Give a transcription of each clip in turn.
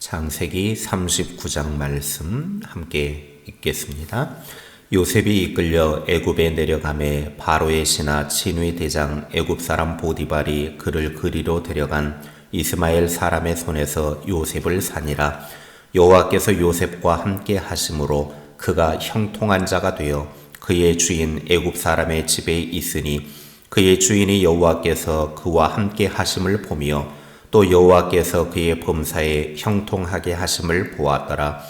창세기 39장 말씀 함께 읽겠습니다. 요셉이 이끌려 애굽에 내려가매 바로의 신하 친위 대장 애굽 사람 보디발이 그를 그리로 데려간 이스마엘 사람의 손에서 요셉을 산이라. 여호와께서 요셉과 함께 하심으로 그가 형통한 자가 되어 그의 주인 애굽 사람의 집에 있으니 그의 주인이 여호와께서 그와 함께 하심을 보며 또 여호와께서 그의 범사에 형통하게 하심을 보았더라.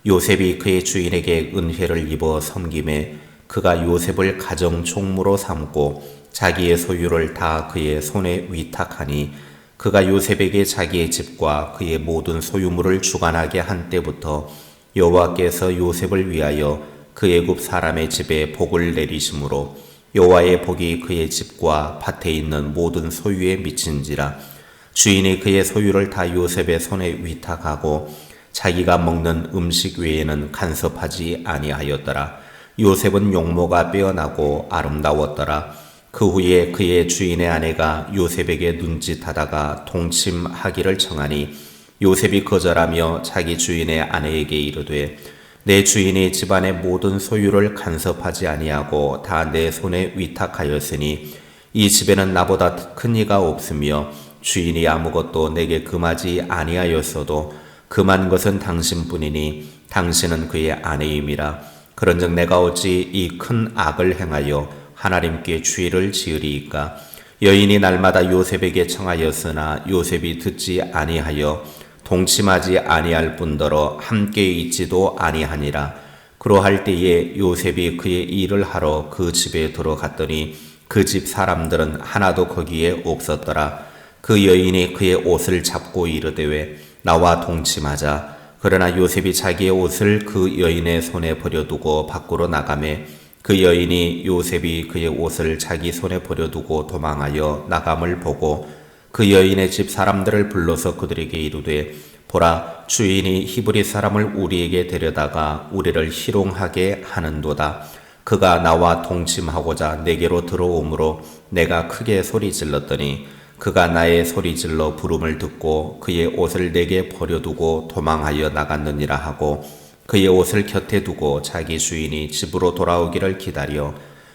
요셉이 그의 주인에게 은혜를 입어 섬김에 그가 요셉을 가정 총무로 삼고 자기의 소유를 다 그의 손에 위탁하니 그가 요셉에게 자기의 집과 그의 모든 소유물을 주관하게 한 때부터 여호와께서 요셉을 위하여 그 애굽 사람의 집에 복을 내리심으로 여호와의 복이 그의 집과 밭에 있는 모든 소유에 미친지라. 주인이 그의 소유를 다 요셉의 손에 위탁하고 자기가 먹는 음식 외에는 간섭하지 아니하였더라. 요셉은 용모가 빼어나고 아름다웠더라. 그 후에 그의 주인의 아내가 요셉에게 눈짓하다가 동침하기를 청하니 요셉이 거절하며 자기 주인의 아내에게 이르되 내 주인이 집안의 모든 소유를 간섭하지 아니하고 다 내 손에 위탁하였으니 이 집에는 나보다 큰 이가 없으며 주인이 아무것도 내게 금하지 아니하였어도 금한 것은 당신뿐이니 당신은 그의 아내임이라. 그런즉 내가 어찌 이 큰 악을 행하여 하나님께 죄를 지으리이까. 여인이 날마다 요셉에게 청하였으나 요셉이 듣지 아니하여 동침하지 아니할 뿐더러 함께 있지도 아니하니라. 그러할 때에 요셉이 그의 일을 하러 그 집에 들어갔더니 그 집 사람들은 하나도 거기에 없었더라. 그 여인이 그의 옷을 잡고 이르되 나와 동침하자. 그러나 요셉이 자기의 옷을 그 여인의 손에 버려두고 밖으로 나가매 그 여인이 요셉이 그의 옷을 자기 손에 버려두고 도망하여 나감을 보고 그 여인의 집 사람들을 불러서 그들에게 이르되 보라, 주인이 히브리 사람을 우리에게 데려다가 우리를 희롱하게 하는도다. 그가 나와 동침하고자 내게로 들어오므로 내가 크게 소리질렀더니 그가 나의 소리질러 부름을 듣고 그의 옷을 내게 버려두고 도망하여 나갔느니라 하고 그의 옷을 곁에 두고 자기 주인이 집으로 돌아오기를 기다려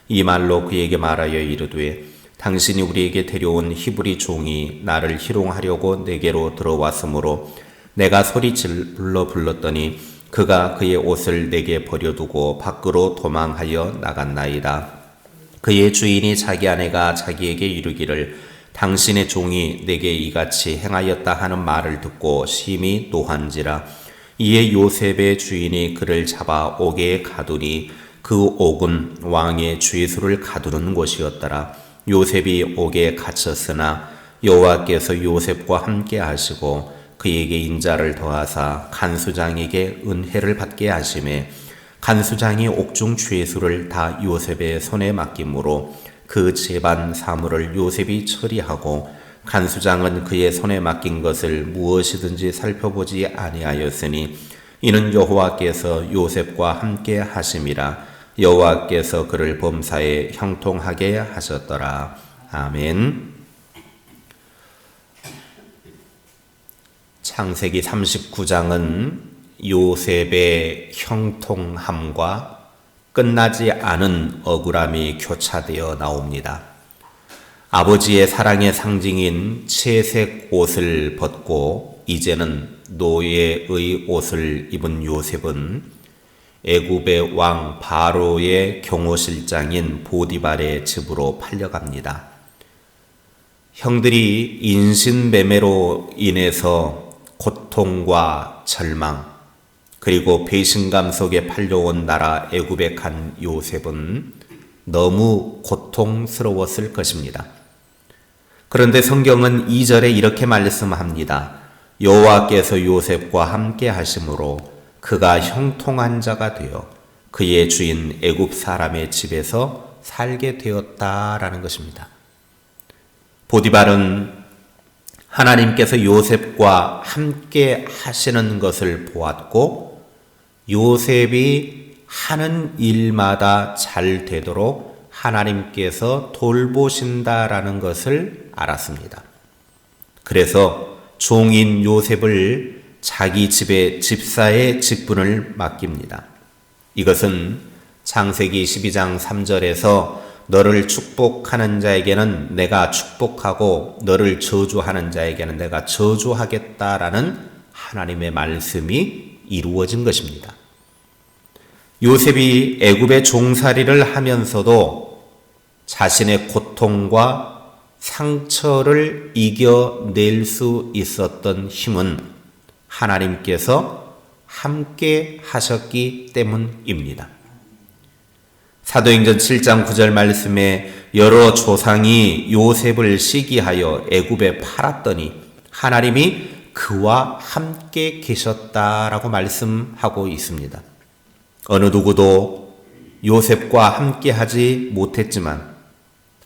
이 말로 그에게 말하여 이르되 당신이 우리에게 데려온 히브리 종이 나를 희롱하려고 내게로 들어왔으므로 내가 소리질러 불렀더니 그가 그의 옷을 내게 버려두고 밖으로 도망하여 나갔나이다. 그의 주인이 자기 아내가 자기에게 이르기를 당신의 종이 내게 이같이 행하였다 하는 말을 듣고 심히 노한지라. 이에 요셉의 주인이 그를 잡아 옥에 가두니 그 옥은 왕의 죄수를 가두는 곳이었더라. 요셉이 옥에 갇혔으나 여호와께서 요셉과 함께 하시고 그에게 인자를 더하사 간수장에게 은혜를 받게 하시매 간수장이 옥중 죄수를 다 요셉의 손에 맡김으로 그 재반 사물을 요셉이 처리하고 간수장은 그의 손에 맡긴 것을 무엇이든지 살펴보지 아니하였으니 이는 여호와께서 요셉과 함께 하심이라. 여호와께서 그를 범사에 형통하게 하셨더라. 아멘. 창세기 39장은 요셉의 형통함과 끝나지 않은 억울함이 교차되어 나옵니다. 아버지의 사랑의 상징인 채색 옷을 벗고 이제는 노예의 옷을 입은 요셉은 애굽의 왕 바로의 경호실장인 보디발의 집으로 팔려갑니다. 형들이 인신매매로 인해서 고통과 절망 그리고 배신감 속에 팔려온 나라 애굽에 간 요셉은 너무 고통스러웠을 것입니다. 그런데 성경은 2절에 이렇게 말씀합니다. 여호와께서 요셉과 함께 하심으로 그가 형통한 자가 되어 그의 주인 애굽 사람의 집에서 살게 되었다라는 것입니다. 보디발은 하나님께서 요셉과 함께 하시는 것을 보았고 요셉이 하는 일마다 잘 되도록 하나님께서 돌보신다라는 것을 알았습니다. 그래서 종인 요셉을 자기 집의 집사의 직분을 맡깁니다. 이것은 창세기 12장 3절에서 너를 축복하는 자에게는 내가 축복하고 너를 저주하는 자에게는 내가 저주하겠다라는 하나님의 말씀이 이루어진 것입니다. 요셉이 애굽의 종살이를 하면서도 자신의 고통과 상처를 이겨낼 수 있었던 힘은 하나님께서 함께 하셨기 때문입니다. 사도행전 7장 9절 말씀에 여러 조상이 요셉을 시기하여 애굽에 팔았더니 하나님이 그와 함께 계셨다라고 말씀하고 있습니다. 어느 누구도 요셉과 함께 하지 못했지만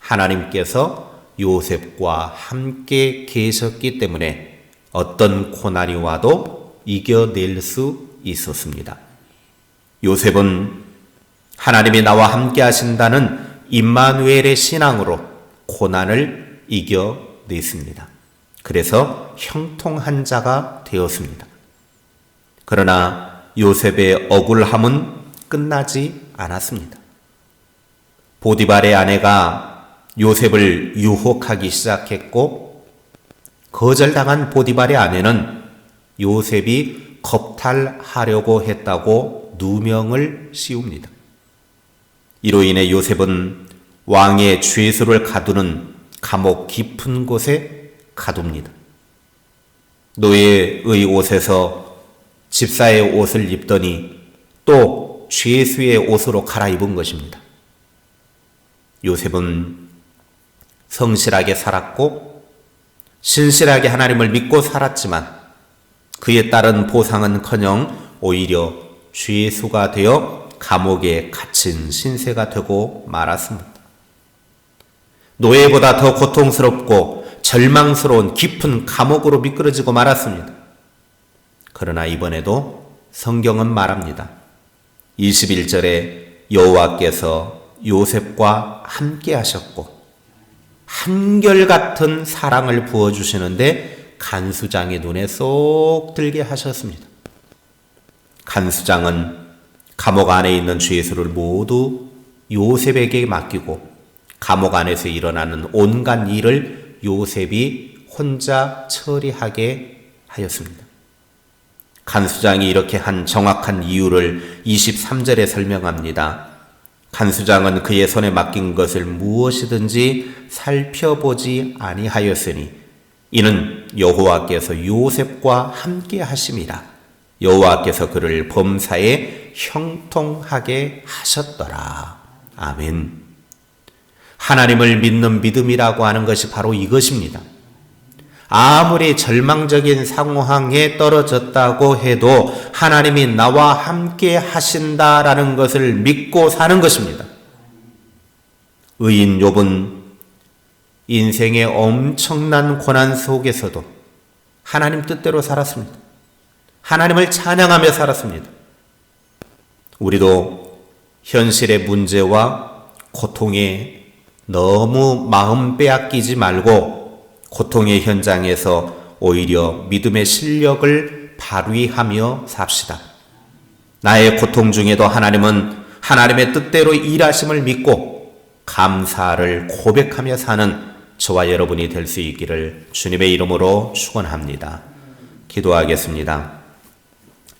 하나님께서 요셉과 함께 계셨기 때문에 어떤 고난이 와도 이겨낼 수 있었습니다. 요셉은 하나님이 나와 함께 하신다는 임마누엘의 신앙으로 고난을 이겨냈습니다. 그래서 형통한 자가 되었습니다. 그러나 요셉의 억울함은 끝나지 않았습니다. 보디발의 아내가 요셉을 유혹하기 시작했고 거절당한 보디발의 아내는 요셉이 겁탈하려고 했다고 누명을 씌웁니다. 이로 인해 요셉은 왕의 죄수를 가두는 감옥 깊은 곳에 가둡니다. 노예의 옷에서 집사의 옷을 입더니 또 죄수의 옷으로 갈아입은 것입니다. 요셉은 성실하게 살았고 신실하게 하나님을 믿고 살았지만 그에 따른 보상은커녕 오히려 죄수가 되어 감옥에 갇힌 신세가 되고 말았습니다. 노예보다 더 고통스럽고 절망스러운 깊은 감옥으로 미끄러지고 말았습니다. 그러나 이번에도 성경은 말합니다. 21절에 여호와께서 요셉과 함께 하셨고 한결같은 사랑을 부어주시는데 간수장의 눈에 쏙 들게 하셨습니다. 간수장은 감옥 안에 있는 죄수를 모두 요셉에게 맡기고 감옥 안에서 일어나는 온갖 일을 요셉이 혼자 처리하게 하였습니다. 간수장이 이렇게 한 정확한 이유를 23절에 설명합니다. 간수장은 그의 손에 맡긴 것을 무엇이든지 살펴보지 아니하였으니 이는 여호와께서 요셉과 함께 하심이라. 여호와께서 그를 범사에 형통하게 하셨더라. 아멘. 하나님을 믿는 믿음이라고 하는 것이 바로 이것입니다. 아무리 절망적인 상황에 떨어졌다고 해도 하나님이 나와 함께 하신다라는 것을 믿고 사는 것입니다. 의인 욥은 인생의 엄청난 고난 속에서도 하나님 뜻대로 살았습니다. 하나님을 찬양하며 살았습니다. 우리도 현실의 문제와 고통에 너무 마음 빼앗기지 말고 고통의 현장에서 오히려 믿음의 실력을 발휘하며 삽시다. 나의 고통 중에도 하나님은 하나님의 뜻대로 일하심을 믿고 감사를 고백하며 사는 저와 여러분이 될 수 있기를 주님의 이름으로 축원합니다. 기도하겠습니다.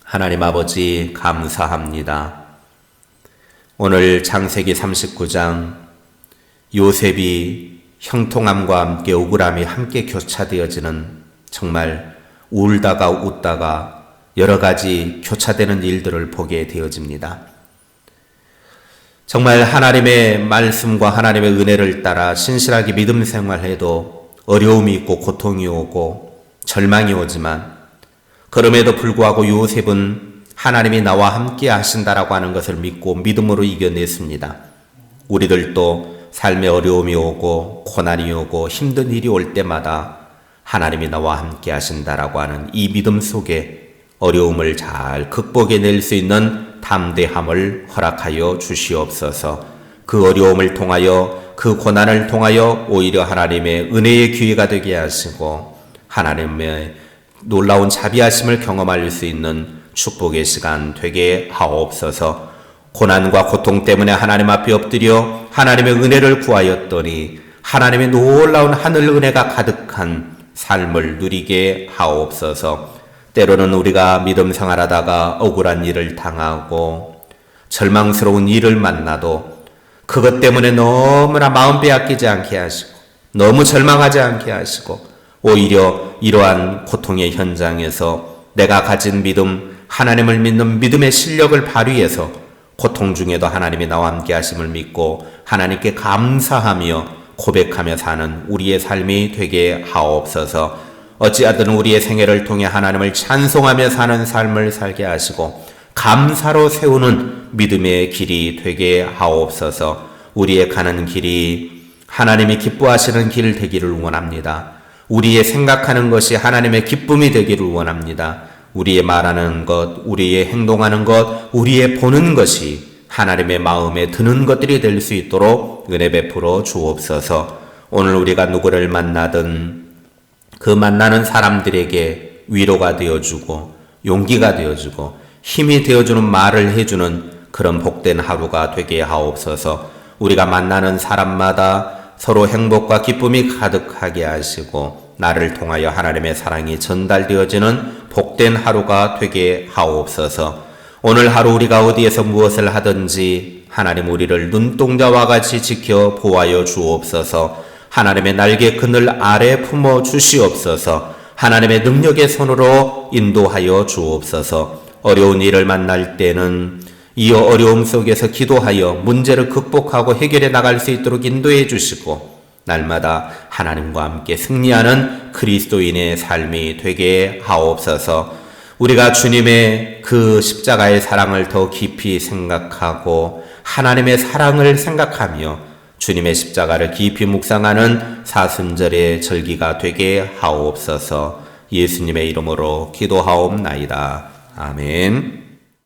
하나님 아버지 감사합니다. 오늘 창세기 39장 요셉이 형통함과 함께 억울함이 함께 교차되어지는 정말 울다가 웃다가 여러 가지 교차되는 일들을 보게 되어집니다. 정말 하나님의 말씀과 하나님의 은혜를 따라 신실하게 믿음 생활해도 어려움이 있고 고통이 오고 절망이 오지만 그럼에도 불구하고 요셉은 하나님이 나와 함께 하신다라고 하는 것을 믿고 믿음으로 이겨냈습니다. 우리들도 삶에 어려움이 오고 고난이 오고 힘든 일이 올 때마다 하나님이 나와 함께 하신다라고 하는 이 믿음 속에 어려움을 잘 극복해낼 수 있는 담대함을 허락하여 주시옵소서. 그 어려움을 통하여 그 고난을 통하여 오히려 하나님의 은혜의 기회가 되게 하시고 하나님의 놀라운 자비하심을 경험할 수 있는 축복의 시간 되게 하옵소서. 고난과 고통 때문에 하나님 앞에 엎드려 하나님의 은혜를 구하였더니 하나님의 놀라운 하늘 은혜가 가득한 삶을 누리게 하옵소서. 때로는 우리가 믿음 생활하다가 억울한 일을 당하고 절망스러운 일을 만나도 그것 때문에 너무나 마음 빼앗기지 않게 하시고 너무 절망하지 않게 하시고 오히려 이러한 고통의 현장에서 내가 가진 믿음, 하나님을 믿는 믿음의 실력을 발휘해서 고통 중에도 하나님이 나와 함께 하심을 믿고 하나님께 감사하며 고백하며 사는 우리의 삶이 되게 하옵소서. 어찌하든 우리의 생애를 통해 하나님을 찬송하며 사는 삶을 살게 하시고 감사로 세우는 믿음의 길이 되게 하옵소서. 우리의 가는 길이 하나님이 기뻐하시는 길 되기를 원합니다. 우리의 생각하는 것이 하나님의 기쁨이 되기를 원합니다. 우리의 말하는 것, 우리의 행동하는 것, 우리의 보는 것이 하나님의 마음에 드는 것들이 될 수 있도록 은혜 베풀어 주옵소서. 오늘 우리가 누구를 만나든 그 만나는 사람들에게 위로가 되어주고 용기가 되어주고 힘이 되어주는 말을 해주는 그런 복된 하루가 되게 하옵소서. 우리가 만나는 사람마다 서로 행복과 기쁨이 가득하게 하시고 나를 통하여 하나님의 사랑이 전달되어지는 복된 하루가 되게 하옵소서. 오늘 하루 우리가 어디에서 무엇을 하든지 하나님 우리를 눈동자와 같이 지켜 보호하여 주옵소서. 하나님의 날개 그늘 아래 품어 주시옵소서. 하나님의 능력의 손으로 인도하여 주옵소서. 어려운 일을 만날 때는 이 어려움 속에서 기도하여 문제를 극복하고 해결해 나갈 수 있도록 인도해 주시고 날마다 하나님과 함께 승리하는 그리스도인의 삶이 되게 하옵소서. 우리가 주님의 그 십자가의 사랑을 더 깊이 생각하고 하나님의 사랑을 생각하며 주님의 십자가를 깊이 묵상하는 사순절의 절기가 되게 하옵소서. 예수님의 이름으로 기도하옵나이다. 아멘.